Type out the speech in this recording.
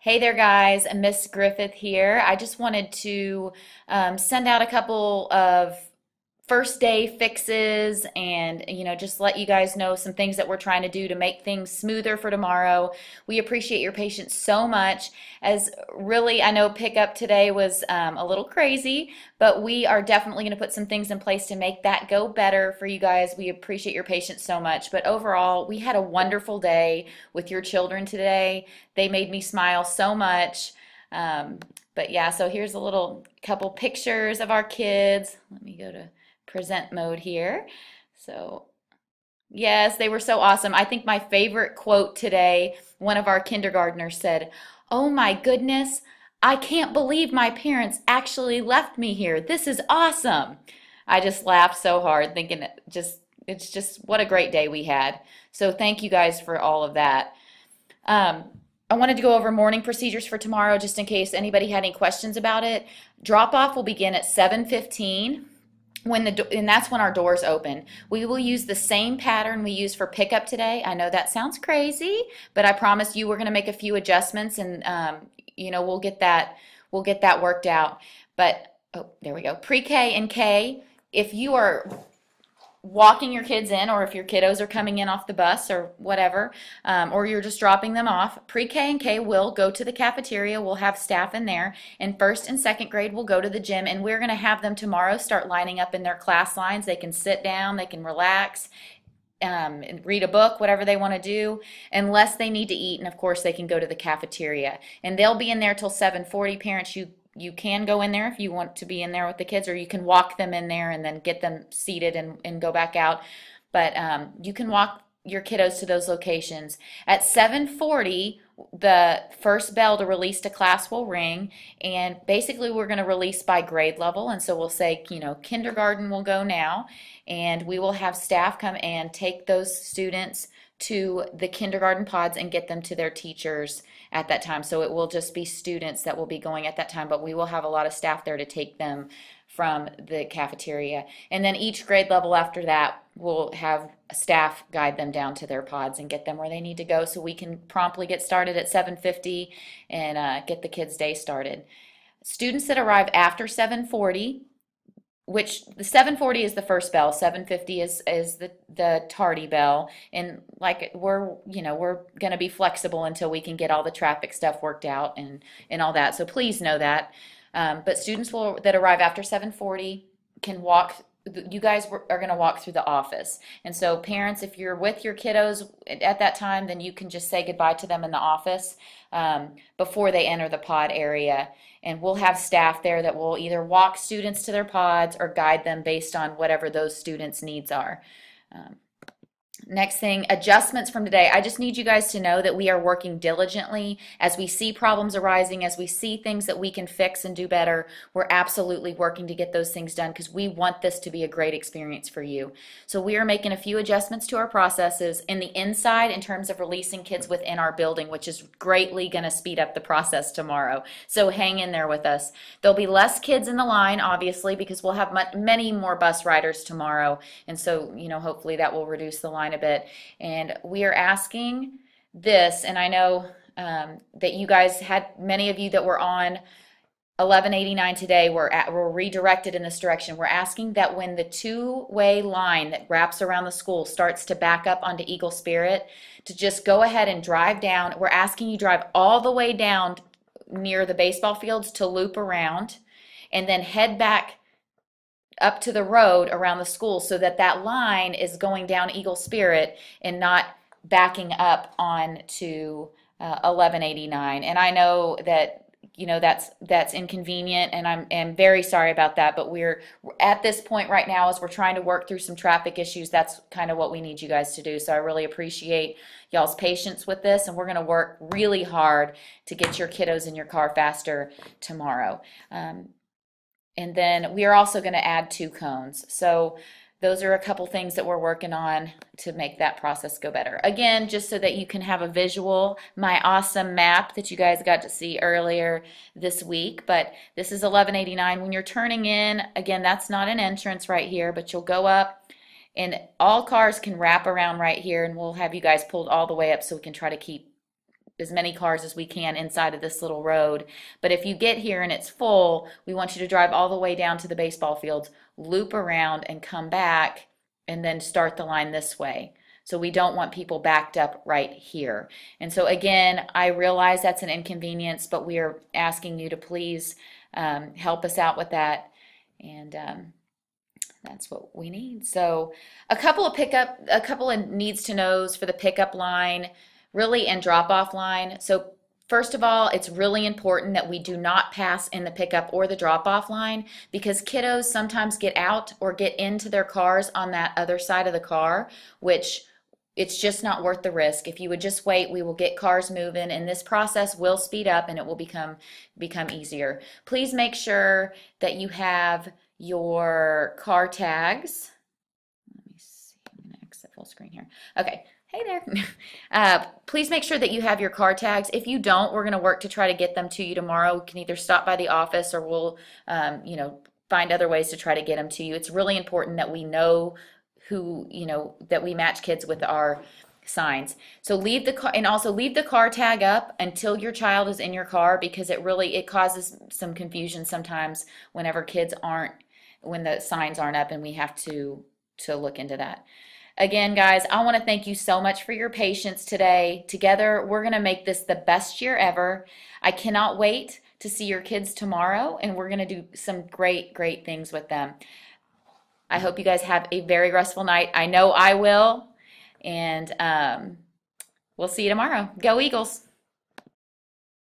Hey there, guys. Miss Griffith here. I just wanted to send out a couple of first day fixes and just let you guys know some things that we're trying to do to make things smoother for tomorrow. We appreciate your patience so much, as really I know pickup today was a little crazy, but we are definitely going to put some things in place to make that go better for you guys. We appreciate your patience so much, but overall we had a wonderful day with your children today. They made me smile so much. um, but yeah, so here's a little couple pictures of our kids. Let me go to present mode here. So, yes, they were so awesome. I think my favorite quote today, one of our kindergartners said, "Oh my goodness, I can't believe my parents actually left me here. This is awesome." I just laughed so hard thinking it's just what a great day we had. So thank you guys for all of that. Um, I wanted to go over morning procedures for tomorrow just in case anybody had any questions about it. Drop off will begin at 7:15 and that's when our doors open. We will use the same pattern we used for pickup today. I know that sounds crazy, but I promise you we're going to make a few adjustments, and we'll get that worked out. But oh, there we go. Pre-K and K, if you are walking your kids in, or if your kiddos are coming in off the bus or whatever, or you're just dropping them off, pre-K and K will go to the cafeteria. We'll have staff in there, and first and second grade will go to the gym, and we're going to have them tomorrow start lining up in their class lines. They can sit down, they can relax, and read a book, whatever they want to do, unless they need to eat, and of course they can go to the cafeteria, and they'll be in there till 7:40. Parents, you can go in there if you want to be in there with the kids, or you can walk them in there and then get them seated and go back out. But you can walk your kiddos to those locations. At 7:40, the first bell to release to class will ring, and basically we're going to release by grade level. And so we'll say, kindergarten will go now, and we will have staff come and take those students to the kindergarten pods and get them to their teachers at that time. So it will just be students that will be going at that time, but we will have a lot of staff there to take them from the cafeteria. And then each grade level after that will have staff guide them down to their pods and get them where they need to go, so we can promptly get started at 7:50 and get the kids' day started. Students that arrive after 7:40, which the 7:40 is the first bell, 7:50 is the tardy bell, and like we're going to be flexible until we can get all the traffic stuff worked out and all that. So please know that. But students that arrive after 7:40 can walk. You guys are going to walk through the office, and so parents, if you're with your kiddos at that time, then you can just say goodbye to them in the office before they enter the pod area. And we'll have staff there that will either walk students to their pods or guide them based on whatever those students' needs are. Um, Next thing, adjustments from today. I just need you guys to know that we are working diligently as we see problems arising, as we see things that we can fix and do better. We're absolutely working to get those things done because we want this to be a great experience for you. So we are making a few adjustments to our processes in the inside in terms of releasing kids within our building, which is greatly going to speed up the process tomorrow. So hang in there with us. There'll be less kids in the line, obviously, because we'll have many more bus riders tomorrow. And so, hopefully that will reduce the line a bit. And we are asking this, and I know that you guys had, many of you that were on 1189 today were redirected in this direction. We're asking that when the two-way line that wraps around the school starts to back up onto Eagle Spirit, to just go ahead and drive down. We're asking you drive all the way down near the baseball fields to loop around, and then head back up to the road around the school, so that line is going down Eagle Spirit and not backing up on to 1189. And I know that that's inconvenient, and I'm very sorry about that, but we're at this point right now, as we're trying to work through some traffic issues. That's kind of what we need you guys to do. So I really appreciate y'all's patience with this, and we're going to work really hard to get your kiddos in your car faster tomorrow. And then we are also going to add 2 cones. So those are a couple things that we're working on to make that process go better. Again, just so that you can have a visual, my awesome map that you guys got to see earlier this week. But this is 1189. When you're turning in, again, that's not an entrance right here, but you'll go up, and all cars can wrap around right here, and we'll have you guys pulled all the way up so we can try to keep as many cars as we can inside of this little road. But if you get here and it's full, we want you to drive all the way down to the baseball fields, loop around and come back, and then start the line this way. So we don't want people backed up right here. And so again, I realize that's an inconvenience, but we are asking you to please help us out with that. And that's what we need. So a couple of needs to knows for the pickup line, really, and drop off line. So first of all, it's really important that we do not pass in the pickup or the drop off line, because kiddos sometimes get out or get into their cars on that other side of the car, which it's just not worth the risk. If you would just wait, we will get cars moving, and this process will speed up and it will become easier. Please make sure that you have your car tags. Let me see, I'm gonna exit full screen here. Okay, hey there. Please make sure that you have your car tags. If you don't, we're gonna work to try to get them to you tomorrow. We can either stop by the office or we'll, find other ways to try to get them to you. It's really important that we know that we match kids with our signs. So leave the car, and also leave the car tag up until your child is in your car, because it causes some confusion sometimes when the signs aren't up, and we have to look into that. Again, guys, I want to thank you so much for your patience today. Together, we're going to make this the best year ever. I cannot wait to see your kids tomorrow, and we're going to do some great, great things with them. I hope you guys have a very restful night. I know I will. And we'll see you tomorrow. Go Eagles!